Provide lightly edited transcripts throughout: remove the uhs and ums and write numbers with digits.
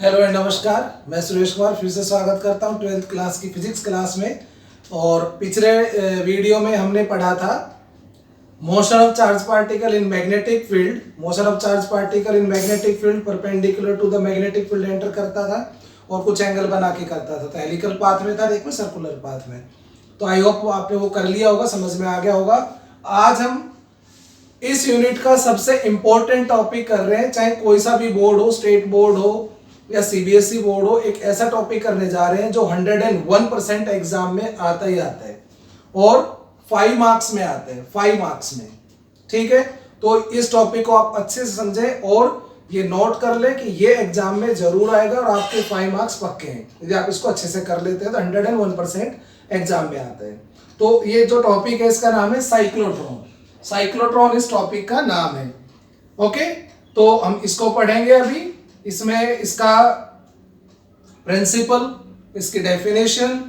Hello and नमस्कार, मैं सुरेश कुमार फिर से स्वागत करता हूं 12th क्लास की फिजिक्स क्लास में। और पिछले वीडियो में हमने पढ़ा था motion of charge particle in magnetic field. Motion of charge particle in magnetic field perpendicular to the magnetic field enter करता था और कुछ एंगल बना के करता था। तो हेलिकल पाथ में था, एक में सर्कुलर पाथ में। तो आई होप आपने वो कर लिया होगा, समझ में आ गया होगा। आज हम इस यूनिट का सबसे इंपॉर्टेंट टॉपिक कर रहे हैं, चाहे कोई सा भी बोर्ड हो, स्टेट बोर्ड हो या सीबीएसई बोर्ड हो, एक ऐसा टॉपिक करने जा रहे हैं जो 101% एग्जाम में आता ही आता है और 5 मार्क्स में आते हैं, 5 मार्क्स में। ठीक है, तो इस टॉपिक को आप अच्छे से समझें और ये नोट कर ले कि ये एग्जाम में जरूर आएगा और आपके 5 मार्क्स पक्के हैं यदि आप इसको अच्छे से कर लेते हैं तो 101% एग्जाम में आता है। तो ये जो टॉपिक है इसका नाम है साइक्लोट्रॉन। साइक्लोट्रॉन इस टॉपिक का नाम है। ओके, तो हम इसको पढ़ेंगे अभी। इसमें इसका प्रिंसिपल, इसकी डेफिनेशन,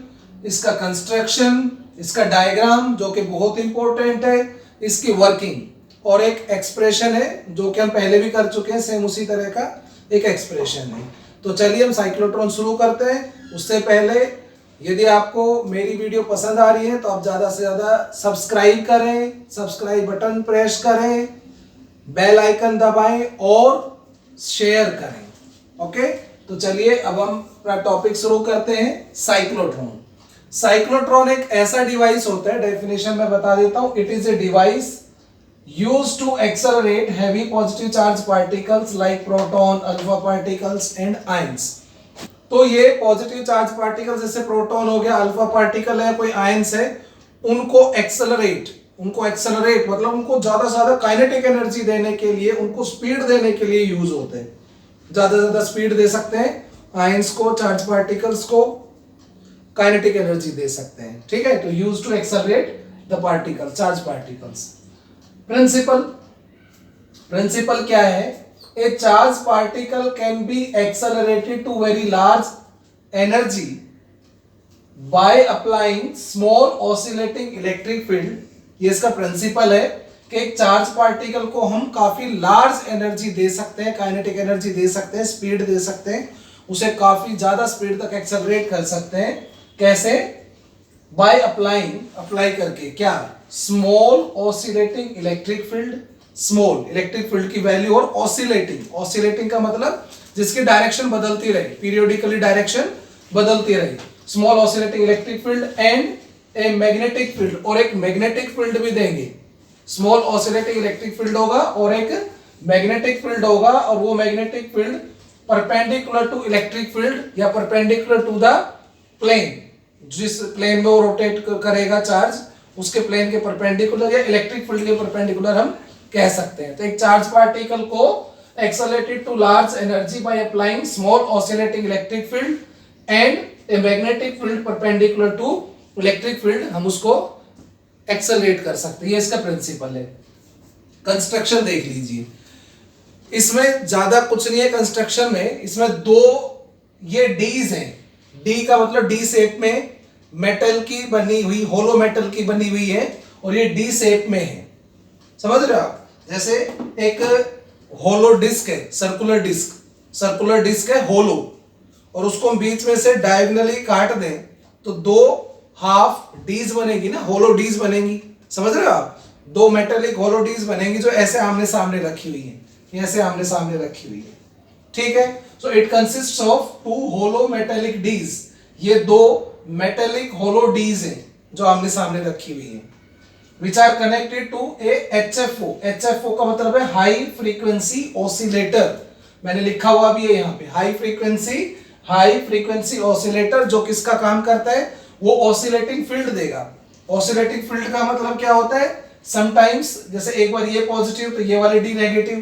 इसका कंस्ट्रक्शन, इसका डायग्राम जो कि बहुत इंपॉर्टेंट है, इसकी वर्किंग और एक एक्सप्रेशन है जो कि हम पहले भी कर चुके हैं, सेम उसी तरह का एक एक्सप्रेशन है। तो चलिए हम साइक्लोट्रॉन शुरू करते हैं। उससे पहले यदि आपको मेरी वीडियो पसंद आ रही है तो आप ज़्यादा से ज़्यादा सब्सक्राइब करें, सब्सक्राइब बटन प्रेस करें, बेल आइकन दबाएं और शेयर करें। ओके, तो चलिए अब हम अपना टॉपिक शुरू करते हैं। साइक्लोट्रॉन। साइक्लोट्रॉन एक ऐसा डिवाइस होता है, डेफिनेशन में बता देता हूं। It is a device used to accelerate heavy positive charge particles like proton, alpha particles and ions. तो ये पॉजिटिव चार्ज पार्टिकल जैसे प्रोटॉन हो गया, अल्फा पार्टिकल है, कोई आयंस है, उनको एक्सेलरेट मतलब उनको ज्यादा से ज्यादा काइनेटिक एनर्जी देने के लिए, उनको स्पीड देने के लिए यूज होते हैं। ज्यादा से ज्यादा स्पीड दे सकते हैं आयंस को, चार्ज पार्टिकल्स को काइनेटिक एनर्जी दे सकते हैं। ठीक है, तो use to accelerate the particle, charge particles. Principle क्या है? A charge particle can be accelerated to very large energy by applying small oscillating electric field. ये इसका प्रिंसिपल है कि एक चार्ज पार्टिकल को हम काफी लार्ज एनर्जी दे सकते हैं, काइनेटिक एनर्जी दे सकते हैं, स्पीड दे सकते हैं, उसे काफी ज्यादा स्पीड तक एक्सेलरेट कर सकते हैं। कैसे? बाय अप्लाई करके। क्या? Small oscillating electric field. Small electric field की वैल्यू और ऑसिलेटिंग का मतलब जिसकी डायरेक्शन बदलती रहे, पीरियोडिकली डायरेक्शन बदलती रहे। Small oscillating electric field and a magnetic field, और एक मैग्नेटिक फील्ड भी देंगे। स्मॉल ऑसिलेटिंग इलेक्ट्रिक फील्ड होगा और एक मैग्नेटिक फील्ड होगा, और वो magnetic field perpendicular to electric field या परपेंडिकुलर टू द प्लेन, जिस प्लेन में वो रोटेट करेगा चार्ज, उसके प्लेन के परपेंडिकुलर या इलेक्ट्रिक फील्ड के परपेंडिकुलर हम कह सकते हैं। तो एक चार्ज पार्टिकल को accelerated to large energy by applying small oscillating electric field and a magnetic field perpendicular to electric field, हम उसको एक्सेलरेट कर सकते हैं। ये इसका प्रिंसिपल है। कंस्ट्रक्शन देख लीजिए, इसमें ज्यादा कुछ नहीं है कंस्ट्रक्शन में। इसमें दो ये डीज हैं। डी का मतलब डी शेप में मेटल की बनी हुई, होलो मेटल की बनी हुई है, और ये डी शेप में है। समझ रहे हो आप? जैसे एक होलो डिस्क है, सर्कुलर डिस्क है होलो, और उसको हम बीच में से डायगोनली काट दें तो दो हाफ डीज बनेगी ना, होलो डीज बनेगी। समझ रहे हो आप? दो मेटेलिक होलो डीज बनेगी जो ऐसे आमने सामने रखी हुई है, ऐसे आमने सामने रखी हुई है। ठीक है, so it consists of 2 hollow metallic dees. ये दो मेटेलिक होलो डीज हैं जो आमने सामने रखी हुई है, which are connected to a HFO। HFO का मतलब है हाई फ्रीक्वेंसी ऑसिलेटर। मैंने लिखा हुआ भी है यहाँ पे, हाई फ्रीक्वेंसी ऑसिलेटर, जो किसका काम करता है? वो ऑसिलेटिंग फील्ड देगा। ऑसिलेटिंग फील्ड का मतलब क्या होता है? समटाइम्स जैसे एक बार ये पॉजिटिव तो ये वाली डी नेगेटिव,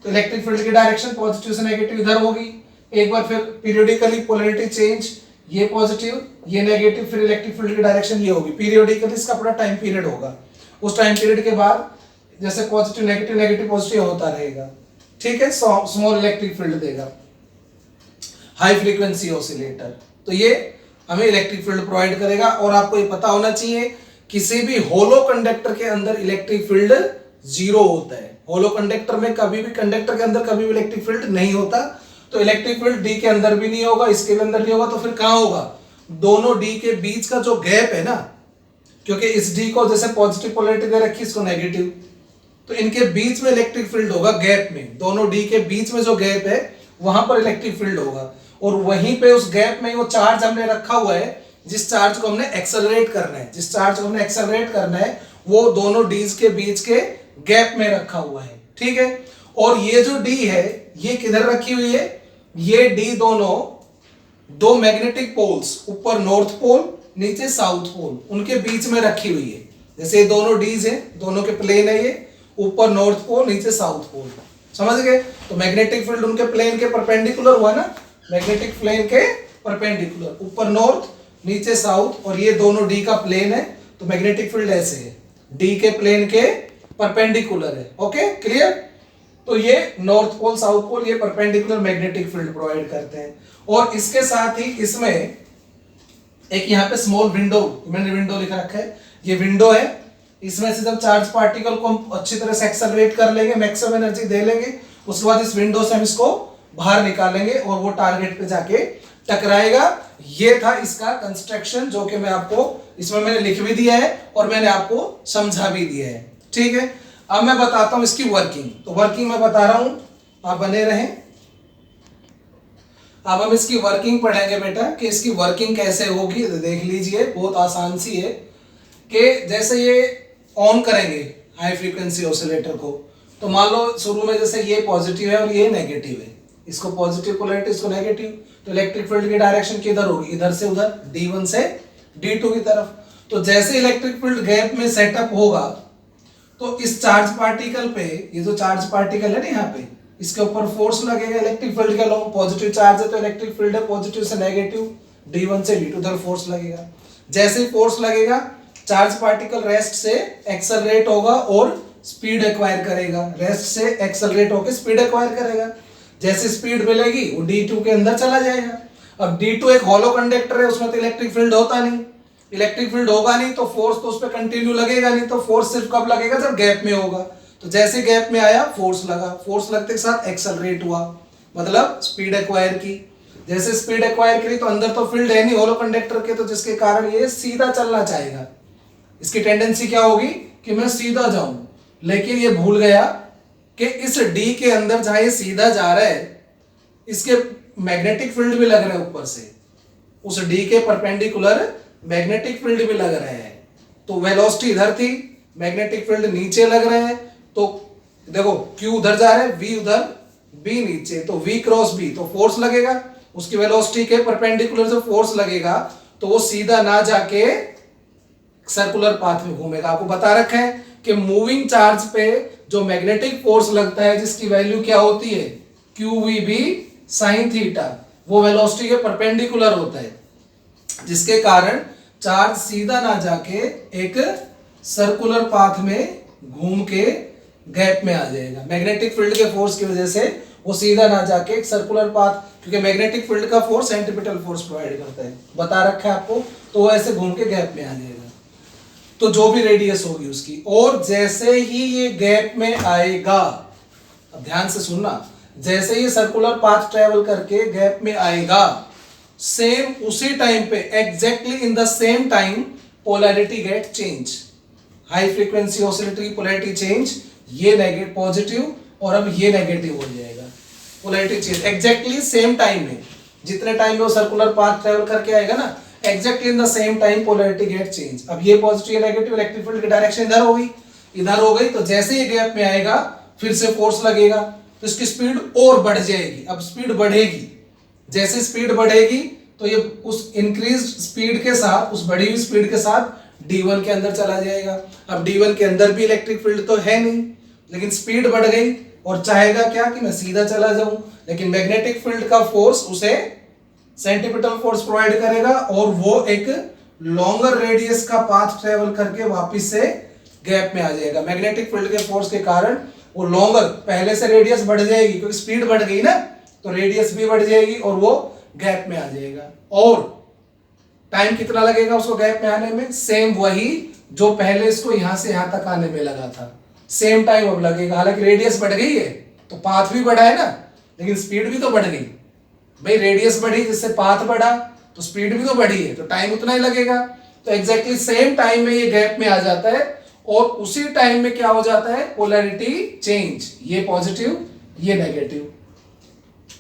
तो इलेक्ट्रिक फील्ड की डायरेक्शन पॉजिटिव से नेगेटिव इधर होगी। एक बार फिर पीरियोडिकली पोलैरिटी चेंज, ये पॉजिटिव ये नेगेटिव, फिर इलेक्ट्रिक फील्ड की डायरेक्शन ये होगी। पीरियोडिकली इसका पूरा टाइम पीरियड होगा। उस टाइम पीरियड के बाद जैसे पॉजिटिव नेगेटिव पॉजिटिव होता रहेगा। ठीक है, स्मॉल इलेक्ट्रिक फील्ड देगा हाई फ्रीक्वेंसी ऑसिलेटर। तो ये हमें इलेक्ट्रिक फील्ड प्रोवाइड करेगा। और आपको ये पता होना चाहिए किसी भी होलो कंडक्टर के अंदर इलेक्ट्रिक फील्ड 0 होता है। होलो कंडक्टर में कभी भी, कंडक्टर के अंदर कभी भी इलेक्ट्रिक फील्ड नहीं होता। तो इलेक्ट्रिक फील्ड डी के अंदर भी नहीं होगा, इसके भी अंदर नहीं होगा, तो फिर कहां होगा? दोनों डी के बीच का जो गैप है ना, क्योंकि इस डी को जैसे पॉजिटिव पोलैरिटी दे रखी, इसको नेगेटिव, तो इनके बीच में इलेक्ट्रिक फील्ड होगा गैप में, दोनों डी के बीच में जो गैप है वहां पर इलेक्ट्रिक फील्ड होगा। और वहीं पे उस गैप में वो चार्ज हमने रखा हुआ है, जिस चार्ज को हमने एक्सेलरेट करना है, जिस चार्ज को हमने एक्सेलरेट करना है वो दोनों डीज के बीच के गैप में रखा हुआ है, ठीक है। और ये जो डी है ये किधर रखी हुई है? ये डी दोनों दो मैग्नेटिक पोल्स, ऊपर नॉर्थ पोल नीचे साउथ पोल, उनके बीच में रखी हुई है। जैसे ये दोनों डीज है, दोनों के प्लेन है, ये ऊपर नॉर्थ पोल नीचे साउथ पोल, समझ गए? तो मैग्नेटिक फील्ड उनके प्लेन के परपेंडिकुलर हुआ ना, मैग्नेटिक प्लेन के परपेंडिकुलर, ऊपर नॉर्थ नीचे साउथ, और ये दोनों डी का प्लेन है, तो मैग्नेटिक फील्ड ऐसे है, डी के प्लेन के परपेंडिकुलर है। Okay, clear? तो ये नॉर्थ पोल साउथ पोल ये परपेंडिकुलर मैग्नेटिक फील्ड प्रोवाइड करते हैं। और इसके साथ ही इसमें एक यहाँ पे स्मॉल विंडो, मैंने विंडो लिखा रखा है, ये विंडो है, इसमें से जब चार्ज पार्टिकल को हम अच्छी तरह से एक्सेलरेट कर लेंगे, मैक्सिमम एनर्जी दे लेंगे, उसके बाद इस विंडो से हम इसको बाहर निकालेंगे और वो टारगेट पे जाके टकराएगा। ये था इसका कंस्ट्रक्शन, जो कि मैं आपको इसमें मैंने लिख भी दिया है और मैंने आपको समझा भी दिया है, ठीक है। अब मैं बताता हूं इसकी वर्किंग, तो वर्किंग मैं बता रहा हूं, आप बने रहें। अब हम इसकी वर्किंग पढ़ेंगे बेटा, कि इसकी वर्किंग कैसे होगी। तो देख लीजिए, बहुत आसान सी है, कि जैसे ये ऑन करेंगे हाई फ्रीक्वेंसी ऑसिलेटर को, तो मान लो शुरू में जैसे ये पॉजिटिव है और ये नेगेटिव है, इसको पॉजिटिव पोलैरिटी, इसको नेगेटिव, तो इलेक्ट्रिक फील्ड की डायरेक्शन किधर होगी? इधर से उधर, D1 से D2 की तरफ। तो जैसे इलेक्ट्रिक फील्ड गैप में सेटअप होगा, तो इस चार्ज पार्टिकल पे, ये जो चार्ज पार्टिकल है ना यहाँ पे, इसके ऊपर फोर्स लगेगा इलेक्ट्रिक फील्ड के अलोंग, पॉजिटिव चार्ज है तो इलेक्ट्रिक फील्ड है, पॉजिटिव से नेगेटिव, D1 से D2 उधर फोर्स लगेगा। जैसे ही फोर्स लगेगा, चार्ज पार्टिकल रेस्ट से एक्सेलरेट होगा और स्पीड एक्वायर करेगा, रेस्ट से एक्सेलरेट होकर स्पीड एक्वायर करेगा। जैसे स्पीड मिलेगी वो D2 के अंदर चला जाएगा। अब D2 एक हॉलो कंडक्टर है, उसमें तो इलेक्ट्रिक फील्ड होता नहीं, इलेक्ट्रिक फील्ड होगा नहीं तो फोर्स तो उस पर कंटिन्यू लगेगा नहीं, तो फोर्स सिर्फ कब लगेगा? जब गैप में होगा। तो जैसे गैप में आया फोर्स लगा, फोर्स लगते के साथ एक्सेलरेट हुआ, मतलब स्पीड एक्वायर की। जैसे स्पीड एक्वायर करी तो अंदर तो फील्ड है नहीं हॉलो कंडक्टर के, तो जिसके कारण ये सीधा चलना चाहेगा। इसकी टेंडेंसी क्या होगी कि मैं सीधा जाऊं, लेकिन ये भूल गया कि इस डी के अंदर जहां ये सीधा जा रहा है, इसके मैग्नेटिक फील्ड भी लग रहा है ऊपर से, उस डी के परपेंडिकुलर मैग्नेटिक फील्ड भी लग रहे हैं। तो वेलोसिटी इधर थी, मैग्नेटिक फील्ड नीचे लग रहे हैं, तो देखो Q उधर जा रहे हैं, V उधर, B नीचे, तो V क्रॉस B, तो फोर्स लगेगा, उसकी वेलोसिटी के परपेंडिकुलर जो फोर्स लगेगा तो वो सीधा ना जाके सर्कुलर पाथ में घूमेगा। आपको बता रखा है कि मूविंग चार्ज पे जो मैग्नेटिक फोर्स लगता है, जिसकी वैल्यू क्या होती है? QVB sin थीटा, वो वेलोसिटी के परपेंडिकुलर होता है, जिसके कारण चार्ज सीधा ना जाके एक सर्कुलर पाथ में घूम के गैप में आ जाएगा। मैग्नेटिक फील्ड के फोर्स की वजह से वो सीधा ना जाके एक सर्कुलर पाथ, क्योंकि मैग्नेटिक फील्ड का फोर्स सेंट्रीपिटल फोर्स प्रोवाइड करता है, बता रखा है आपको, तो वो ऐसे घूम के गैप में आ जाएगा। तो जो भी रेडियस होगी उसकी, और जैसे ही ये गैप में आएगा, अब ध्यान से सुनना, जैसे ही सर्कुलर पाथ ट्रेवल करके गैप में आएगा, सेम उसी टाइम पे, exactly in the same time, polarity get change. High frequency oscillatory polarity change, ये नेगेटिव पॉजिटिव और अब ये नेगेटिव हो जाएगा, polarity change exactly same time में, जितने टाइम में वो सर्कुलर पाथ ट्रेवल करके आएगा ना, exactly in the same time polarity get change. अब ये पॉजिटिव नेगेटिव, इलेक्ट्रिक फील्ड की डायरेक्शन इधर हो गई, इधर हो गई, तो जैसे ये गैप में आएगा फिर से फोर्स लगेगा, तो इसकी स्पीड और बढ़ जाएगी। अब स्पीड बढ़ेगी, जैसे स्पीड बढ़ेगी तो ये उस इंक्रीज स्पीड के साथ, उस बढ़ी हुई स्पीड के साथ D1 के अंदर चला जाएगा। अब D1 के अंदर भी इलेक्ट्रिक फील्ड तो है नहीं, लेकिन स्पीड बढ़ गई और चाहेगा क्या कि मैं सीधा चला जाऊं, लेकिन मैग्नेटिक फील्ड का फोर्स उसे सेंट्रीपिटल फोर्स प्रोवाइड करेगा और वो एक लॉन्गर रेडियस का पाथ ट्रेवल करके वापस से गैप में आ जाएगा। मैग्नेटिक फील्ड के फोर्स के कारण वो लॉन्गर, पहले से रेडियस बढ़ जाएगी क्योंकि स्पीड बढ़ गई ना, तो रेडियस भी बढ़ जाएगी और वो गैप में आ जाएगा। और टाइम कितना लगेगा उसको गैप में आने में? सेम वही जो पहले इसको यहां से यहां तक आने में लगा था, सेम टाइम अब लगेगा। हालांकि रेडियस बढ़ गई है तो पाथ भी बढ़ा है ना, लेकिन स्पीड भी तो बढ़ गई। भाई रेडियस बढ़ी जिससे पाथ बढ़ा तो स्पीड भी तो बढ़ी है, तो टाइम उतना ही लगेगा। तो एग्जैक्टली सेम टाइम में ये गैप में आ जाता है और उसी टाइम में क्या हो जाता है, पोलैरिटी चेंज, ये पॉजिटिव ये नेगेटिव,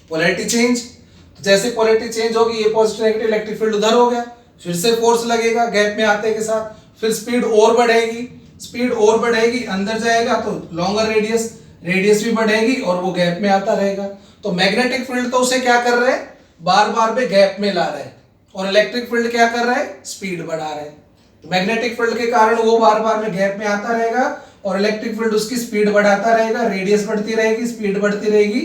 पोलैरिटी चेंज। जैसे पोलैरिटी चेंज होगी, ये पॉजिटिव नेगेटिव, इलेक्ट्रिक फील्ड उधर हो गया, फिर से फोर्स लगेगा गैप में आते के साथ, फिर स्पीड और बढ़ेगी, स्पीड और बढ़ेगी, अंदर जाएगा तो लॉन्गर रेडियस, रेडियस भी बढ़ेगी और वो गैप में आता रहेगा। तो मैग्नेटिक फील्ड तो उसे क्या कर रहे हैं, बार बार में गैप में ला रहे हैं, और इलेक्ट्रिक फील्ड क्या कर रहा है, स्पीड बढ़ा रहे हैं। तो मैग्नेटिक फील्ड के कारण वो बार बार में गैप में आता रहेगा और इलेक्ट्रिक फील्ड उसकी स्पीड बढ़ाता रहेगा, रेडियस बढ़ती रहेगी, स्पीड बढ़ती रहेगी,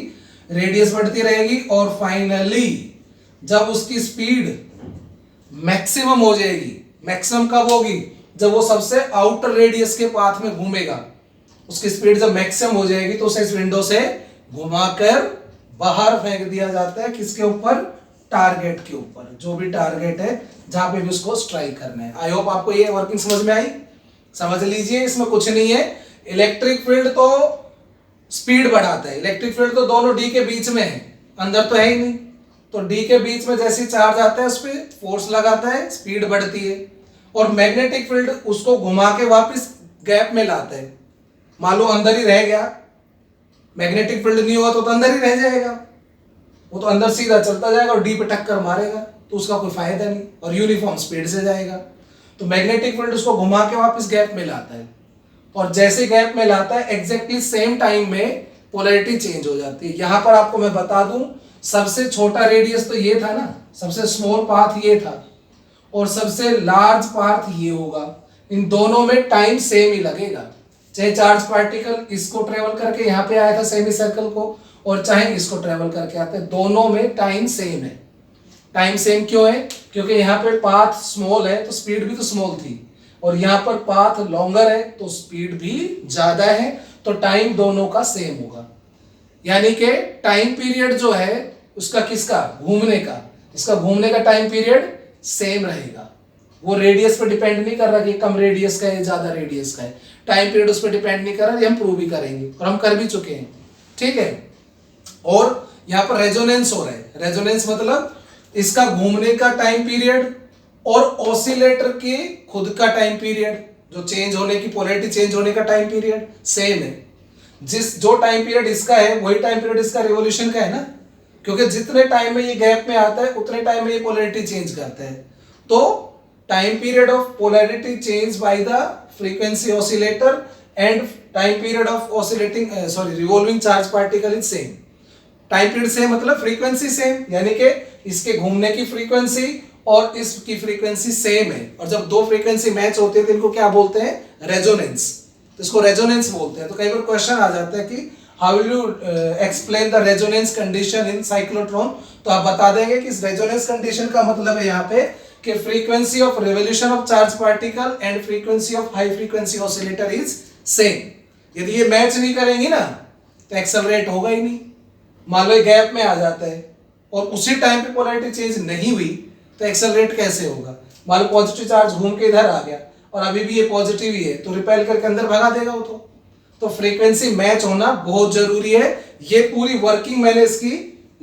रेडियस बढ़ती रहेगी, और फाइनली जब उसकी स्पीड मैक्सिमम हो जाएगी, मैक्सिमम कब होगी, जब वो सबसे आउटर रेडियस के पाथ में घूमेगा, उसकी स्पीड जब मैक्सिमम हो जाएगी तो उसे इस विंडो से घुमाकर बाहर फेंक दिया जाता है, किसके ऊपर, टारगेट के ऊपर, जो भी टारगेट है जहां पे भी उसको स्ट्राइक करना है। आई होप आपको ये वर्किंग समझ में आई, समझ लीजिए, इसमें कुछ नहीं है। इलेक्ट्रिक फील्ड तो स्पीड बढ़ाता है, इलेक्ट्रिक फील्ड तो दोनों डी के बीच में है, अंदर तो है ही नहीं, तो डी के बीच में जैसे चार्ज आता है उस पर फोर्स लगाता है, स्पीड बढ़ती है, और मैग्नेटिक फील्ड उसको घुमा के वापस गैप में लाता है। मान लो अंदर ही रह गया, मैग्नेटिक फील्ड नहीं हुआ तो अंदर ही रह जाएगा, वो तो अंदर सीधा चलता जाएगा और डी पे टक्कर मारेगा, तो उसका कोई फायदा नहीं, और यूनिफॉर्म स्पीड से जाएगा। तो मैग्नेटिक फील्ड उसको घुमा के वापस गैप में लाता है, और जैसे गैप में लाता है एग्जैक्टली सेम टाइम में पोलैरिटी चेंज हो जाती है। यहां पर आपको मैं बता दूं, सबसे छोटा रेडियस तो ये था ना, सबसे स्मॉल पाथ ये था, और सबसे लार्ज पाथ ये होगा। इन दोनों में टाइम सेम ही लगेगा, चाहे चार्ज पार्टिकल इसको ट्रेवल करके यहाँ पे आया था सेमी सर्कल को, और चाहे इसको ट्रेवल करके आते हैं, दोनों में टाइम सेम है। टाइम सेम क्यों है, क्योंकि यहाँ पे पाथ स्मॉल है तो स्पीड भी तो स्मॉल थी, और यहाँ पर पाथ लॉन्गर है तो स्पीड भी ज्यादा है, तो टाइम दोनों का सेम होगा। यानी कि टाइम पीरियड जो है उसका, किसका, घूमने का, इसका घूमने का टाइम पीरियड सेम रहेगा। वो रेडियस पे डिपेंड नहीं कर रहा कि कम रेडियस का है ज्यादा रेडियस का है, टाइम पीरियड उस पर डिपेंड नहीं कर रहा, ये हम प्रूव भी करेंगे और हम कर भी चुके हैं, ठीक है। और यहाँ पर रेजोनेंस हो रहा है, रेजोनेंस मतलब इसका घूमने का टाइम पीरियड और ऑसिलेटर के खुद का टाइम पीरियड, जो चेंज होने की, पोलैरिटी चेंज होने का टाइम पीरियड सेम है। जो टाइम पीरियड इसका है वही टाइम पीरियड इसका रिवॉल्यूशन का है ना, क्योंकि जितने टाइम में ये गैप में आता है उतने टाइम में ये पोलैरिटी चेंज करता है। तो time period of polarity change by the frequency oscillator and time period of oscillating revolving charge particle is same. Time period same मतलब फ्रीक्वेंसी सेम, यानी कि इसके घूमने की फ्रीक्वेंसी और इसकी फ्रीक्वेंसी सेम है, और जब दो फ्रीक्वेंसी मैच होते हैं तो इनको क्या बोलते हैं, रेजोनेंस। तो इसको रेजोनेंस बोलते हैं। तो कई बार क्वेश्चन आ जाता है कि how will you explain the resonance condition in cyclotron, तो आप बता देंगे कि इस रेजोनेंस कंडीशन का मतलब है यहाँ पे कि frequency of revolution of charge particle and frequency of high frequency oscillator is same. यदि ये मैच नहीं करेंगी ना तो एक्सेलरेट होगा ही नहीं। मान लो गैप में आ जाता है और उसी टाइम पे पोलैरिटी चेंज नहीं हुई तो एक्सेलरेट कैसे होगा। मान लो पॉजिटिव चार्ज घूम के इधर आ गया और अभी भी ये पॉजिटिव ही है तो रिपेल करके अंदर भगा देगा वो तो फ्रीक्वेंसी मैच होना बहुत जरूरी है। ये पूरी वर्किंग मैंने इसकी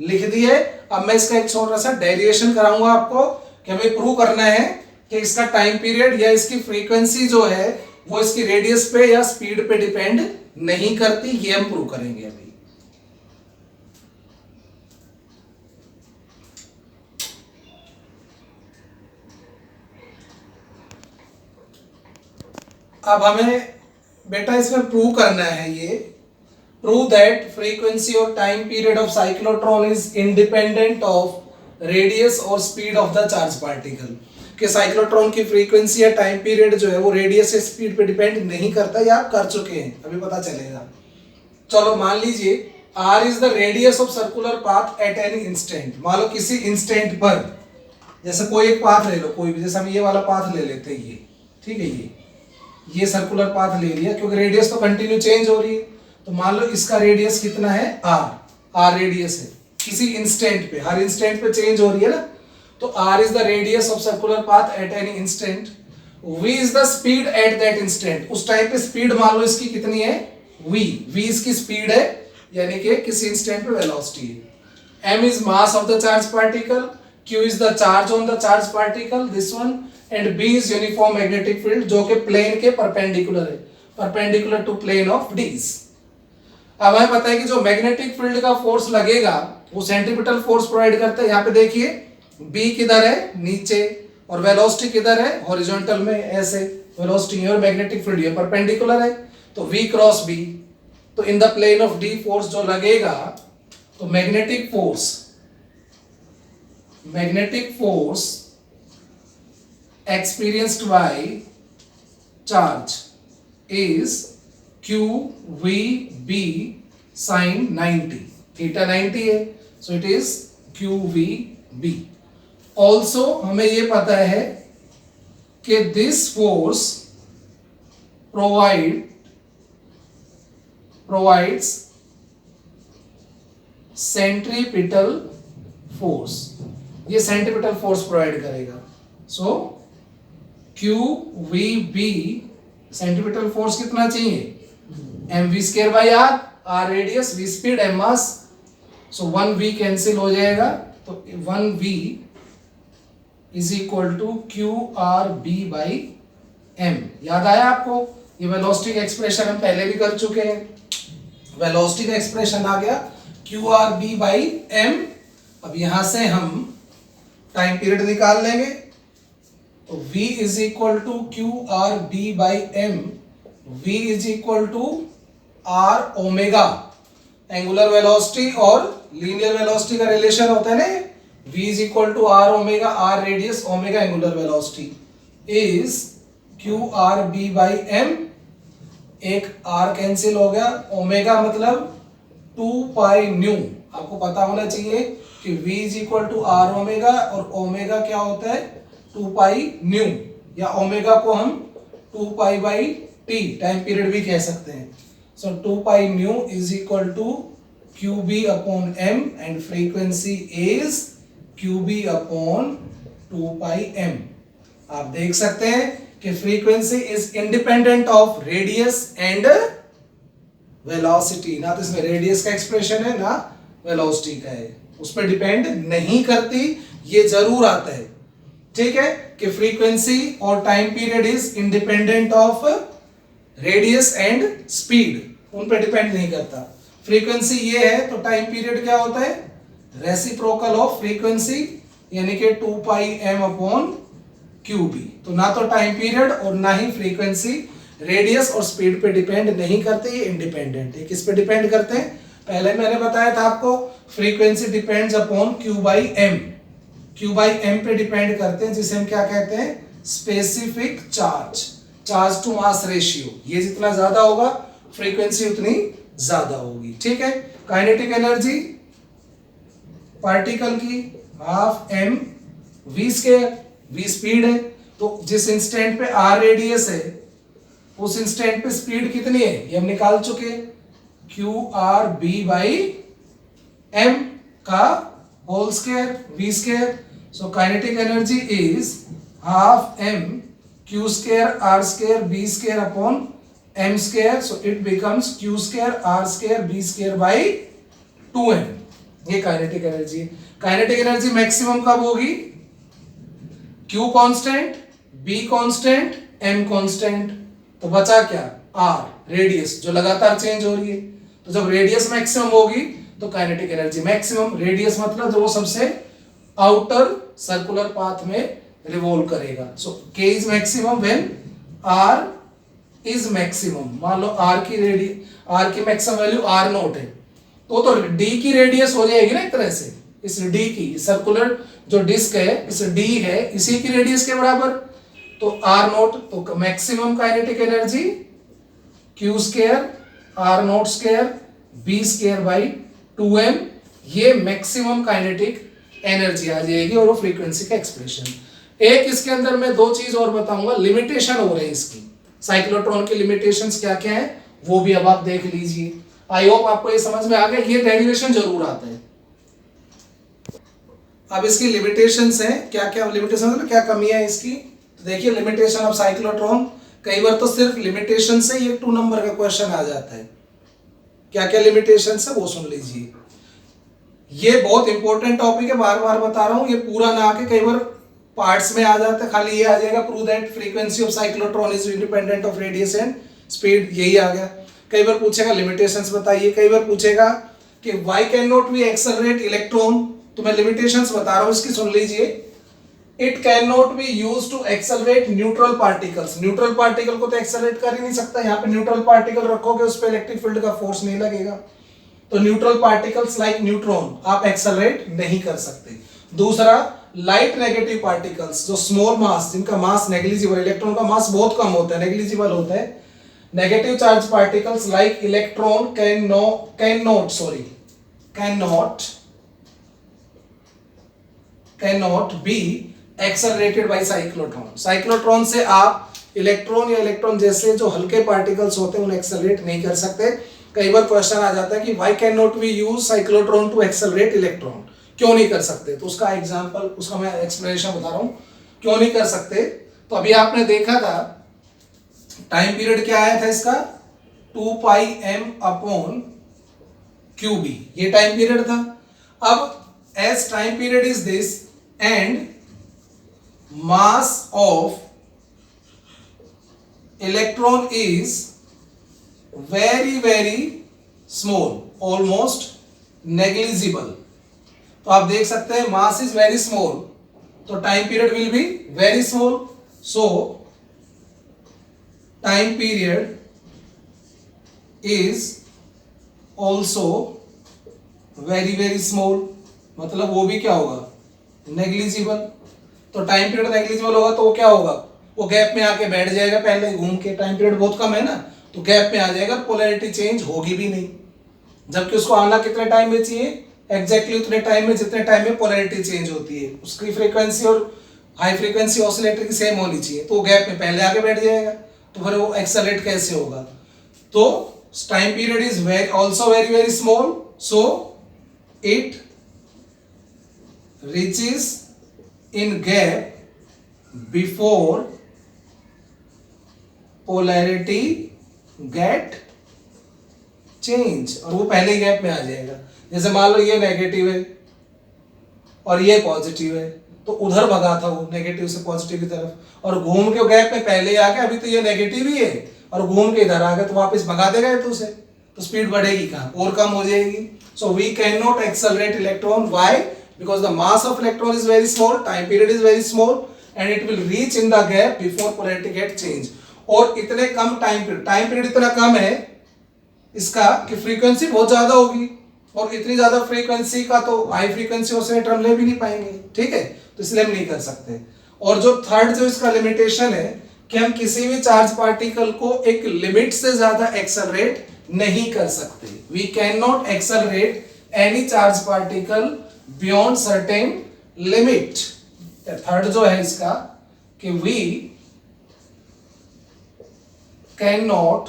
लिख दी है। अब मैं इसका एक छोटा सा डेरिवेशन कराऊंगा आपको कि हमें प्रूव करना है कि इसका टाइम पीरियड या इसकी फ्रीक्वेंसी जो है वो इसकी रेडियस पे या स्पीड पे डिपेंड नहीं करती। ये हम प्रूव करेंगे अभी। अब हमें बेटा इसमें प्रूव करना है ये प्रूव दैट फ्रीक्वेंसी और time period of cyclotron is independent of radius और speed of the charge particle. कि साइक्लोट्रॉन की फ्रीक्वेंसी या टाइम पीरियड जो है वो रेडियस या स्पीड पे डिपेंड नहीं करता। ये आप कर चुके हैं, अभी पता चलेगा। चलो मान लीजिए r is the radius of circular path at any instant. मान लो किसी इंस्टेंट पर, जैसे कोई एक पाथ ले लो, कोई भी, जैसे हम ये वाला पाथ ले लेते हैं, ये ठीक है, ये सर्कुलर पाथ ले लिया क्योंकि रेडियस तो कंटिन्यू चेंज हो रही है। तो मान लो इसका रेडियस कितना है, r रेडियस है किसी इंस्टेंट पे, हर इंस्टेंट पे चेंज हो रही है ना। तो r is the radius of circular path at any instant, v is the speed at that instant. उस टाइम पे स्पीड मान लो इसकी कितनी है, v इसकी स्पीड है, यानी कि किसी इंस्टेंट पे वेलोसिटी है। m is mass of the charged particle, q is the charge on the charged particle, this one, and b is uniform magnetic field जो कि प्लेन के परपेंडिकुलर है, परपेंडिकुलर टू प्लेन ऑफ डीज। अब हमें पता है कि जो मैग्नेटिक फील्ड का फोर्स लगेगा वो सेंट्रीपिटल फोर्स प्रोवाइड करता है। यहाँ पे देखिए b किधर है, नीचे, और वेलोसिटी किधर है, हॉरिजॉन्टल में, ऐसे वेलोसिटी और मैग्नेटिक फील्ड ये परपेंडिकुलर है, तो v क्रॉस b, तो in the plane of d force जो लगेगा, तो magnetic force experienced by charge is QVB sin 90, theta 90 है, so it is QVB। also हमें ये पता है कि this force provides centripetal force, ये सेंट्रीपिटल फोर्स प्रोवाइड करेगा। सो QVB सेंट्रीपिटल फोर्स कितना चाहिए, mv square by r radius, v speed, m mass, so 1v cancel हो जाएगा, तो 1v is equal to QRB by m। याद आया आपको, ये वेलोसिटी का एक्सप्रेशन हम पहले भी कर चुके हैं, वेलोसिटी का एक्सप्रेशन आ गया QRB बाई m। अब यहां से हम टाइम पीरियड निकाल लेंगे, तो v is equal to QRB by m, v is equal to r omega, angular velocity और लीनियर वेलोसिटी का रिलेशन होता है ना, v is equal to r omega, r radius, omega angular velocity, is QRB by m। एक r cancel हो गया, omega मतलब 2 pi new, आपको पता होना चाहिए कि v is equal to r omega, और ओमेगा क्या होता है 2 पाई न्यू, या ओमेगा को हम 2 pi by t time period भी कह सकते हैं। So 2 pi nu is equal to QB upon m, and frequency is QB upon 2 pi m। आप देख सकते हैं कि frequency is independent of radius and velocity, ना तो इसमें रेडियस का एक्सप्रेशन है ना वेलोसिटी का है, उस पर डिपेंड नहीं करती, ये जरूर आता है, ठीक है, कि फ्रीक्वेंसी और time period is independent of radius and speed, उन पर डिपेंड नहीं करता। फ्रीक्वेंसी ये है तो टाइम पीरियड क्या होता है, रेसिप्रोकल ऑफ फ्रीक्वेंसी, यानी कि 2 पाई m अपॉन QB। तो ना तो टाइम पीरियड और ना ही फ्रीक्वेंसी रेडियस और स्पीड पे डिपेंड नहीं करते, ये इंडिपेंडेंट है। किस पे डिपेंड करते हैं, पहले मैंने बताया था आपको, frequency depends upon Q by m, Q by m पे डिपेंड करते हैं, जिसे हम क्या कहते हैं, specific charge, charge to mass ratio, ये जितना ज्यादा होगा फ्रीक्वेंसी उतनी ज्यादा होगी, ठीक है। काइनेटिक एनर्जी पार्टिकल की half m v square, v speed है, तो जिस इंस्टेंट पे r रेडियस है उस इंस्टेंट पे स्पीड कितनी है ये हम निकाल चुके, QRB बाई m का whole square, v square. So kinetic energy is half m q square r square b square upon m square, so it becomes q square r square b square by 2m। ये kinetic energy. Kinetic energy maximum कब होगी, q constant, b constant, m constant, तो बचा क्या, r radius जो लगातार change हो रही है। तो जब रेडियस मैक्सिमम होगी तो काइनेटिक एनर्जी मैक्सिमम, रेडियस मतलब जो वो सबसे आउटर सर्कुलर पाथ में रिवॉल्व करेगा। सो k is maximum when r is maximum. मान लो r की मैक्सिमम वैल्यू r नॉट है, तो d की रेडियस हो जाएगी ना एक तरह से, इस d की सर्कुलर जो डिस्क है, इस d है, इसी की रेडियस के बराबर, तो r नॉट, तो maximum kinetic energy q square r not square b square by 2m, ये मैक्सिमम काइनेटिक एनर्जी आ जाएगी, और वो फ्रीक्वेंसी का एक्सप्रेशन। एक इसके अंदर मैं दो चीज और बताऊंगा, लिमिटेशन हो रही है इसकी, साइक्लोट्रॉन की लिमिटेशंस क्या क्या है वो भी अब आप देख लीजिए। आई होप आपको ये समझ में आ गया, ये डेरिवेशन जरूर आता है। अब इसकी लिमिटेशंस हैं, क्या क्या लिमिटेशन मतलब क्या कमियां है इसकी, तो देखिए लिमिटेशन ऑफ साइक्लोट्रॉन, कई बार तो सिर्फ लिमिटेशन से ही एक 2 नंबर का क्वेश्चन आ जाता है। क्या क्या लिमिटेशंस है वो सुन लीजिए। ये बहुत इंपॉर्टेंट टॉपिक है, बार बार बता रहा हूं, ये पूरा ना आके कई बार पार्ट्स में आ जाता है, खाली ये आ जाएगा prove that frequency of cyclotron is independent of radius and speed, यही आ गया। कई बार पूछेगा लिमिटेशंस बताइए, कई बार पूछेगा कि why can not we accelerate electron, तो मैं लिमिटेशंस बता रहा हूं इसकी, सुन लीजिए। It can not be use to accelerate neutral particles, neutral particle को तो एक्सेलरेट कर ही नहीं सकता, यहाँ पे न्यूट्रल पार्टिकल रखोगे उस पर इलेक्ट्रिक फील्ड का फोर्स नहीं लगेगा, तो न्यूट्रल पार्टिकल्स लाइक न्यूट्रॉन आप एक्सेलरेट नहीं कर सकते। दूसरा, लाइट नेगेटिव पार्टिकल्स जो स्मॉल मास, जिनका मास नेग्लिजिबल, इलेक्ट्रॉन का मास बहुत कम होता है, नेग्लिजिबल होता है, negative charge particles like electron can not be accelerated by cyclotron. Cyclotron से आप इलेक्ट्रॉन या इलेक्ट्रॉन जैसे जो हल्के पार्टिकल्स होते हैं उन्हें एक्सेलरेट नहीं कर सकते। कई बार क्वेश्चन आ जाता है कि why can not we use cyclotron to accelerate electron, क्यों नहीं कर सकते, तो उसका एग्जांपल, उसका मैं एक्सप्लेनेशन बता रहा हूं क्यों नहीं कर सकते। तो अभी आपने देखा था टाइम पीरियड क्या आया था इसका, 2 पाई m अपॉन QB, ये टाइम पीरियड था। अब as time period is this and mass of electron is very very small, almost negligible, तो आप देख सकते हैं मास इज वेरी स्मॉल, तो time period will be very small, so time period is also very very small, मतलब वो भी क्या होगा, नेग्लिजिबल। तो टाइम पीरियड नेग्लिजिबल होगा तो वो क्या होगा, वो गैप में आके बैठ जाएगा, पहले घूम के, टाइम पीरियड बहुत कम है ना, तो गैप में आ जाएगा, पोलैरिटी चेंज होगी भी नहीं, जबकि उसको आना कितने टाइम में चाहिए, एग्जैक्टली उतने टाइम में जितने टाइम में पोलैरिटी चेंज होती है, उसकी फ्रीक्वेंसी और हाई फ्रीक्वेंसी ऑसिलेटर की सेम होनी चाहिए, तो गैप में पहले आके बैठ जाएगा, तो फिर वो एक्सेलरेट कैसे होगा। तो time period is very also very very small, so it reaches in gap before polarity get change, और वो पहले ही गैप में आ जाएगा। जैसे मान लो ये नेगेटिव है और ये पॉजिटिव है, तो उधर भगा था वो नेगेटिव से पॉजिटिव की तरफ, और घूम के गैप में पहले ही आ गया, अभी तो ये नेगेटिव ही है और घूम के इधर आ गया, तो वापस भगा देगा तो उसे, तो स्पीड बढ़ेगी कहाँ, और कम हो जाएगी। So we can not accelerate electron, why, because the mass of electron is very small, time period is very small and it will reach in the gap before polarity get change। और इतने कम time period इतना कम है इसका कि frequency बहुत ज्यादा होगी, और इतनी ज्यादा फ्रीक्वेंसी का तो हाई फ्रीक्वेंसी ऑसिलेटर हम ले भी नहीं पाएंगे, ठीक है, तो इसलिए हम नहीं कर सकते। और जो थर्ड जो इसका लिमिटेशन है कि हम किसी भी चार्ज पार्टिकल को एक लिमिट से ज्यादा एक्सेलरेट नहीं कर सकते, we can not accelerate any charge particle beyond certain limit. Third जो है इसका कि we can not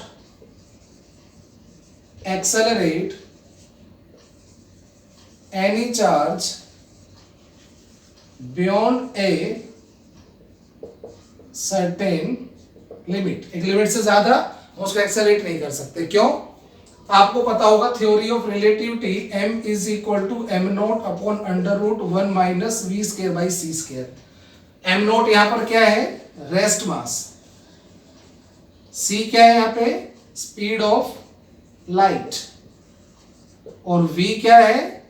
accelerate any charge beyond a certain limit, एक लिमिट से ज्यादा हम उसको एक्सेलरेट नहीं कर सकते। क्यों, आपको पता होगा theory of relativity, m is equal to m not upon under root 1 minus v square by c square. M not यहां पर क्या है, रेस्ट मास, c क्या है यहां पे, स्पीड ऑफ लाइट, और v क्या है,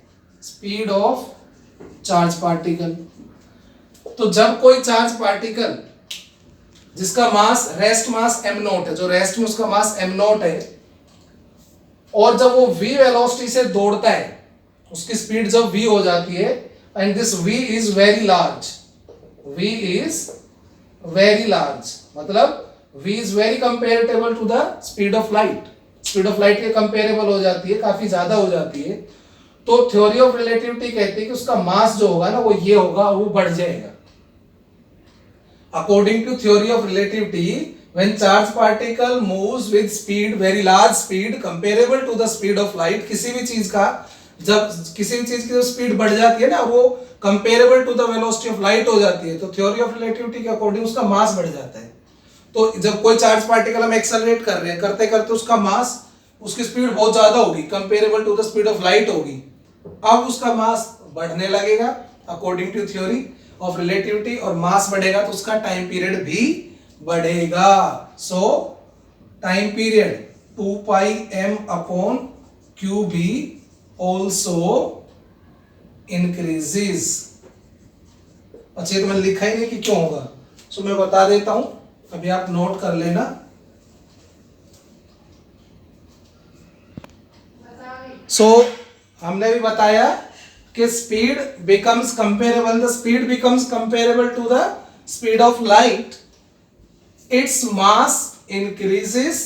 स्पीड ऑफ चार्ज पार्टिकल। तो जब कोई चार्ज पार्टिकल जिसका मास, रेस्ट मास m नॉट है, जो रेस्ट में उसका मास m नॉट है, और जब वो v वेलोसिटी से दौड़ता है, उसकी स्पीड जब v हो जाती है, and this v is very large, v is very large, मतलब v is very comparable to the speed of light, speed of light के कंपेरेबल हो जाती है, काफी ज्यादा हो जाती है, तो थ्योरी ऑफ रिलेटिविटी कहती है कि उसका मास जो होगा ना वो ये होगा और वो बढ़ जाएगा। According to theory of relativity, when charge particle moves with speed, very large speed comparable to the speed of light, किसी भी चीज का, जब किसी भी चीज की जो स्पीड बढ़ जाती है ना वो comparable to the velocity of light हो जाती है, तो थ्योरी ऑफ रिलेटिविटी के अकॉर्डिंग उसका मास बढ़ जाता है। तो जब कोई चार्ज पार्टिकल हम एक्सेलरेट कर रहे हैं, करते करते उसका मास, उसकी स्पीड बहुत ज्यादा होगी, comparable to the speed of light होगी, अब उसका मास बढ़ने लगेगा अकॉर्डिंग टू थ्योरी ऑफ रिलेटिविटी, और मास बढ़ेगा तो उसका टाइम पीरियड भी बढ़ेगा। So time period 2 pi m upon q भी ऑल्सो इंक्रीजेस। अच्छा ये तो मैंने लिखा ही नहीं कि क्यों होगा, सो मैं बता देता हूं, अभी आप नोट कर लेना। सो हमने भी बताया कि speed becomes comparable, the speed becomes comparable to the speed of light, it's mass increases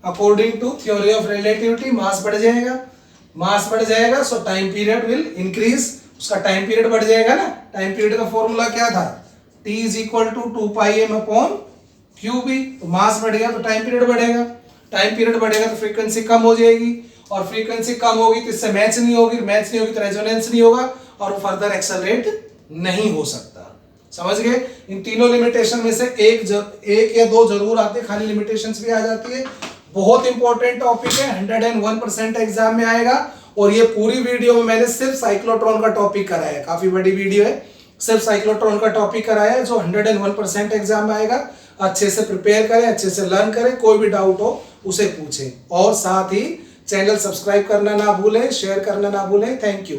according to theory of relativity. Mass बढ़ जाएगा, मास बढ़ जाएगा, so time period will increase, उसका टाइम पीरियड बढ़ जाएगा ना। टाइम पीरियड का formula क्या था, t is equal to 2 pi m upon q b. तो मास बढ़ेगा तो टाइम पीरियड बढ़ेगा, टाइम पीरियड बढ़ेगा तो फ्रीक्वेंसी कम हो जाएगी, और फ्रीक्वेंसी कम होगी तो इससे मैच नहीं होगी, मैच नहीं होगी तो रेजोनेंस नहीं होगा, और वो फर्दर एक्सेलरेट नहीं हो सकता। समझ गए? इन तीनों लिमिटेशन में से एक या दो जरूर आते हैं, खाली लिमिटेशंस भी आ जाती है। बहुत इंपॉर्टेंट टॉपिक है, 101% एग्जाम में आएगा। और ये पूरी वीडियो में मैंने सिर्फ साइक्लोट्रॉन का टॉपिक कराया है, काफी बड़ी वीडियो है, सिर्फ साइक्लोट्रॉन का टॉपिक कराया है जो 101% एग्जाम में आएगा। अच्छे से प्रिपेयर करें, अच्छे से लर्न करें, कोई भी डाउट हो उसे पूछें, और साथ ही चैनल सब्सक्राइब करना ना भूलें, शेयर करना ना भूलें। Thank you.